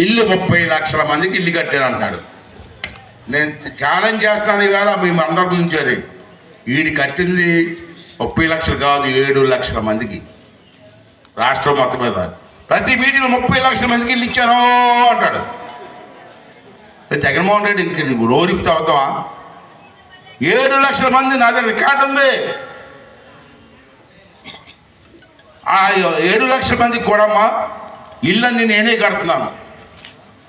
ఇల్లు 30 లక్షల మందికి ఇల్లు కట్టాను అంటాడు. నేను ఛాలెంజ్ చేస్తాను ఇవాళ మేము అందరి గురించి. వీడి కట్టింది 30 లక్షలు కాదు, 7 లక్షల మందికి రాష్ట్రం మొత్తం మీద. ప్రతి మీటింగ్ 30 లక్షల మందికి ఇల్లు ఇచ్చాను అంటాడు. జగన్మోహన్ రెడ్డి ఇంక నువ్వు రోరిపితే అవుతావా? 7 లక్షల మంది నా దగ్గర రికార్డు ఉంది. ఆ 7 లక్షల మందికి కూడా అమ్మా ఇల్లన్నీ నేనే కడుతున్నాను.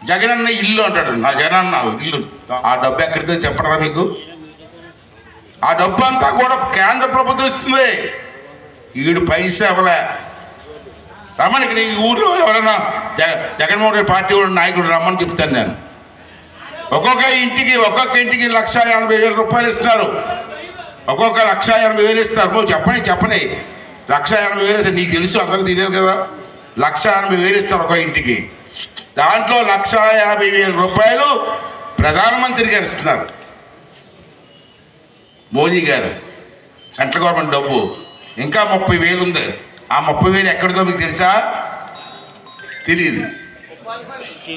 జగనన్న ఇల్లు అంటాడు. నా జగనన్న ఇల్లు. ఆ డబ్బు ఎక్కడితే చెప్పరా మీకు? ఆ డబ్బు అంతా కూడా కేంద్ర ప్రభుత్వం ఇస్తుంది. ఈడు పైసా ఇవ్వలే. రమ్మని ఇక్కడ ఈ ఊళ్ళో ఎవరైనా జగన్మోహన్ రెడ్డి పార్టీ నాయకుడు రమ్మని చెప్తాను నేను. ఒక్కొక్క ఇంటికి 1,80,000 రూపాయలు ఇస్తున్నారు. ఒక్కొక్క 1,80,000 ఇస్తారు. నువ్వు చెప్పని 1,80,000 నీకు తెలుసు, అందరికీ తెలియదు కదా. 1,80,000 ఇస్తారు ఒక ఇంటికి. దాంట్లో 1,50,000 రూపాయలు ప్రధానమంత్రి గారు ఇస్తున్నారు. మోదీ గారు సెంట్రల్ గవర్నమెంట్ డబ్బు. ఇంకా 30,000 ఉంది. ఆ 30,000 ఎక్కడిదో మీకు తెలుసా? తెలియదు.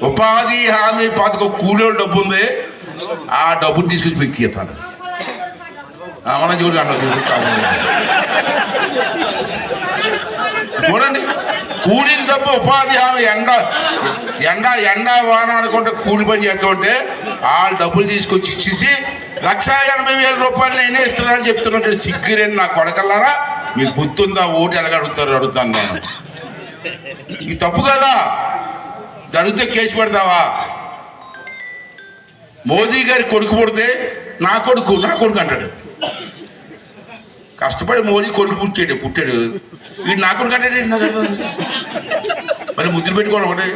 ఉపాధి హామీ పథకం కూలీల డబ్బు ఉంది. ఆ డబ్బును తీసుకొచ్చి మీకు ఇస్తాడు. మనం చూడండి, కూలీల డబ్బు ఉపాధి హామీ ఎండ వాన అనుకుంటే కూలి పని చేస్తుంటే వాళ్ళ డబ్బులు తీసుకొచ్చి ఇచ్చేసి 1,80,000 రూపాయలు నేనే ఇస్తున్నానని చెప్తున్నట్టు సిగ్గురేండి నా కొడకల్లారా. మీకు గుర్తుందా? ఓటు ఎలాగ అడుగుతాను నేను. ఇది తప్పు కదా. జరిగితే కేసు పెడతావా? మోదీ గారి కొడుకు పుడితే నా కొడుకు అంటాడు. కష్టపడి మోదీ కొడుకు పుట్టాడు. వీడు నా కొడుకు అంటాడు. నాకు అర్థం. మరి ముద్దులు పెట్టుకోవడం ఒకటే.